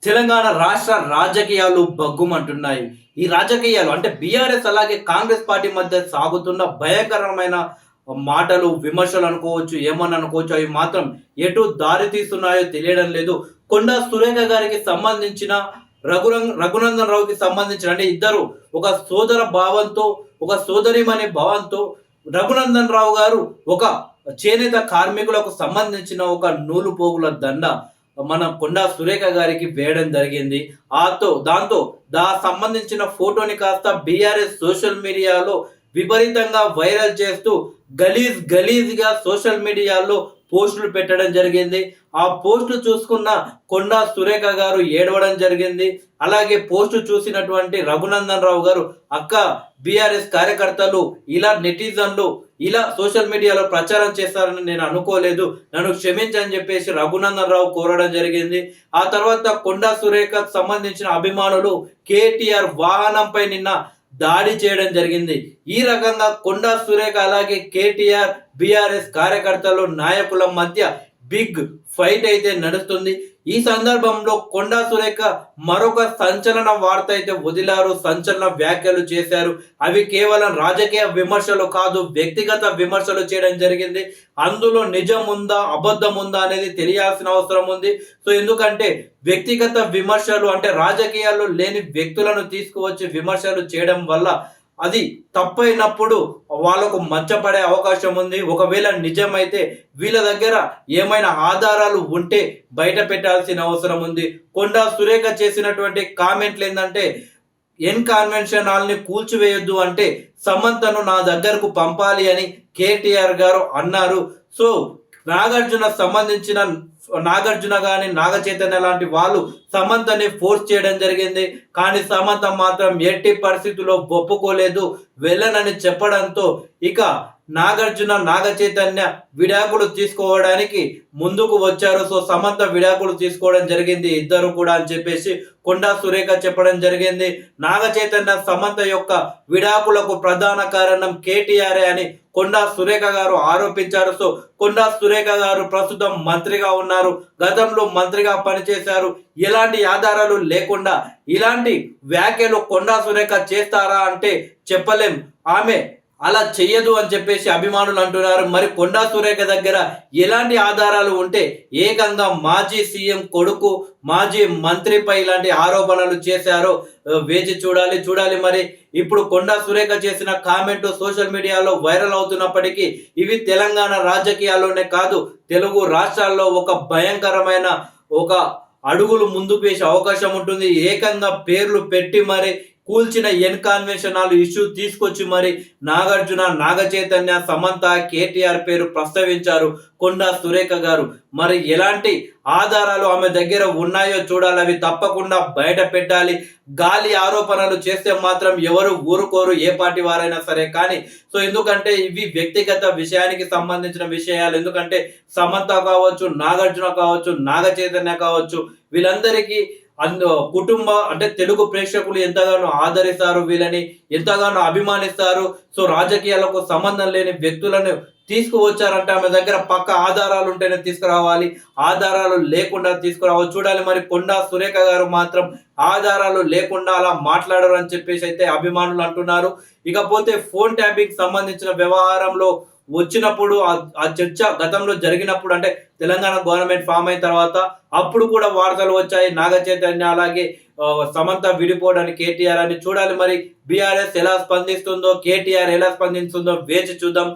తెలంగాణ రాష్ట్ర రాజకీయాలు బగ్గుమంటున్నాయి. ఈ రాజకీయాలు అంటే బీఆర్ఎస్ అలాగే కాంగ్రెస్ పార్టీ మధ్య సాగుతున్న భయంకరమైన మాటలు, విమర్శలు అనుకోవచ్చు, ఏమన్నా అనుకోవచ్చు. అవి మాత్రం ఎటు దారి తీస్తున్నాయో తెలియడం లేదు. కొండా సురేఖ గారికి సంబంధించిన రఘునందన్ రావుకి సంబంధించిన అంటే ఇద్దరు ఒక సోదర భావంతో, ఒక సోదరిమణి భావంతో రఘునందన్ రావు గారు ఒక చేనేత కార్మికులకు సంబంధించిన ఒక నూలు పోగుల దండ మన కొండా సురేఖ గారికి వేయడం జరిగింది. దాంతో సంబంధించిన ఫోటోని కాస్త బీఆర్ఎస్ సోషల్ మీడియాలో విపరీతంగా వైరల్ చేస్తూ గలీజ్గా సోషల్ మీడియాలో పోస్టులు పెట్టడం జరిగింది. ఆ పోస్టులు చూసుకున్న కొండా సురేఖ గారు ఏడవడం జరిగింది. అలాగే పోస్టు చూసినటువంటి రఘునందన్ రావు గారు, అక్క, బీఆర్ఎస్ కార్యకర్తలు ఇలా నెటిజన్లు ఇలా సోషల్ మీడియాలో ప్రచారం చేస్తారని నేను అనుకోలేదు, నన్ను క్షమించని చెప్పేసి రఘునందన్ రావు కోరడం జరిగింది. ఆ తర్వాత కొండా సురేఖకు సంబంధించిన అభిమానులు కేటీఆర్ వాహనంపై నిన్న దాడి చేయడం జరిగింది. ఈ రకంగా కొండా సురేఖ అలాగే కేటీఆర్ బీఆర్ఎస్ కార్యకర్తలు నాయకుల మధ్య బిగ్ ఫైట్ అయితే నడుస్తుంది. ఈ సందర్భంలో కొండా సురేఖ మరొక సంచలన వార్త అయితే వదిలారు, సంచలన వ్యాఖ్యలు చేశారు. అవి కేవలం రాజకీయ విమర్శలు కాదు, వ్యక్తిగత విమర్శలు చేయడం జరిగింది. అందులో నిజం ఉందా అబద్ధం ఉందా అనేది తెలియాల్సిన అవసరం ఉంది. సో ఎందుకంటే వ్యక్తిగత విమర్శలు అంటే రాజకీయాల్లో లేని వ్యక్తులను తీసుకువచ్చి విమర్శలు చేయడం వల్ల అది తప్పైనప్పుడు వాళ్ళకు మచ్చపడే అవకాశం ఉంది. ఒకవేళ నిజమైతే వీళ్ళ దగ్గర ఏమైనా ఆధారాలు ఉంటే బయట పెట్టాల్సిన అవసరం ఉంది. కొండా సురేఖ చేసినటువంటి కామెంట్లు ఏంటంటే, కన్వెన్షన్ హాల్ని కూల్చివేయొద్దు అంటే సమంతను నా దగ్గరకు పంపాలి అని కేటీఆర్ గారు అన్నారు. సో నాగార్జున కానీ నాగ చైతన్య లాంటి వాళ్ళు సమంతని ఫోర్స్ చేయడం జరిగింది. కానీ సమంత మాత్రం ఎట్టి పరిస్థితుల్లో ఒప్పుకోలేదు, వెళ్ళనని చెప్పడంతో ఇక నాగార్జున నాగ చైతన్య విడాకులు తీసుకోవడానికి ముందుకు వచ్చారు. సో సమంత విడాకులు తీసుకోవడం జరిగింది ఇద్దరు కూడా అని చెప్పేసి కొండా సురేఖ చెప్పడం జరిగింది. నాగ చైతన్య సమంత యొక్క విడాకులకు ప్రధాన కారణం కేటీఆర్ అని కొండా సురేఖ గారు ఆరోపించారు. సో కొండా సురేఖ గారు ప్రస్తుతం మంత్రిగా ఉన్నారు, గతంలో మంత్రిగా పనిచేశారు. ఎలాంటి ఆధారాలు లేకుండా ఇలాంటి వ్యాఖ్యలు కొండా సురేఖ చేస్తారా అంటే చెప్పలేం. ఆమె అలా చెయ్యదు అని చెప్పేసి అభిమానులు అంటున్నారు. మరి కొండా సురేఖ దగ్గర ఎలాంటి ఆధారాలు ఉంటే ఏకంగా మాజీ సీఎం కొడుకు మాజీ మంత్రిపై ఇలాంటి ఆరోపణలు చేశారో వేచి చూడాలి. మరి ఇప్పుడు కొండా సురేఖ చేసిన కామెంట్ సోషల్ మీడియాలో వైరల్ అవుతున్నప్పటికీ ఇవి తెలంగాణ రాజకీయాల్లోనే కాదు, తెలుగు రాష్ట్రాల్లో ఒక భయంకరమైన ఒక అడుగులు ముందుకు వేసే అవకాశం ఉంటుంది. ఏకంగా పేర్లు పెట్టి మరి కూల్చిన కన్వెన్షన్ హాల్ ఇష్యూ తీసుకొచ్చి మరి నాగార్జున నాగ చైతన్య సమంత కేటీఆర్ పేరు ప్రస్తావించారు కొండా సురేఖ గారు. మరి ఎలాంటి ఆధారాలు ఆమె దగ్గర ఉన్నాయో చూడాలి, అవి తప్పకుండా బయట పెట్టాలి. గాలి ఆరోపణలు చేస్తే మాత్రం ఎవరు ఊరుకోరు, ఏ పార్టీ వారైనా సరే. కానీ సో ఎందుకంటే ఇవి వ్యక్తిగత విషయానికి సంబంధించిన విషయాలు. ఎందుకంటే సమంత కావచ్చు, నాగార్జున కావచ్చు, నాగ చైతన్య కావచ్చు, వీళ్ళందరికీ కుటుంబ అంటే తెలుగు ప్రేక్షకులు ఎంతగానో ఆదరిస్తారు, వీళ్ళని ఎంతగానో అభిమానిస్తారు. సో రాజకీయాలకు సంబంధం లేని వ్యక్తులను తీసుకువచ్చారంటే ఆమె దగ్గర పక్క ఆధారాలు ఉంటేనే తీసుకురావాలి, ఆధారాలు లేకుండా తీసుకురావాలి. చూడాలి మరి కొండా సురేఖ గారు మాత్రం ఆధారాలు లేకుండా అలా మాట్లాడరు అని చెప్పేసి అయితే అభిమానులు అంటున్నారు. ఇకపోతే ఫోన్ ట్యాపింగ్ సంబంధించిన వ్యవహారంలో వచ్చినప్పుడు ఆ చర్చ గతంలో జరిగినప్పుడు అంటే తెలంగాణ గవర్నమెంట్ ఫామ్ అయిన తర్వాత అప్పుడు కూడా వార్తలు వచ్చాయి, నాగ చైతన్య అలాగే సమంత విడిపోవడానికి కేటీఆర్ అని. చూడాలి మరి బీఆర్ఎస్ ఎలా స్పందిస్తుందో, కేటీఆర్ ఎలా స్పందిస్తుందో వేచి చూద్దాం.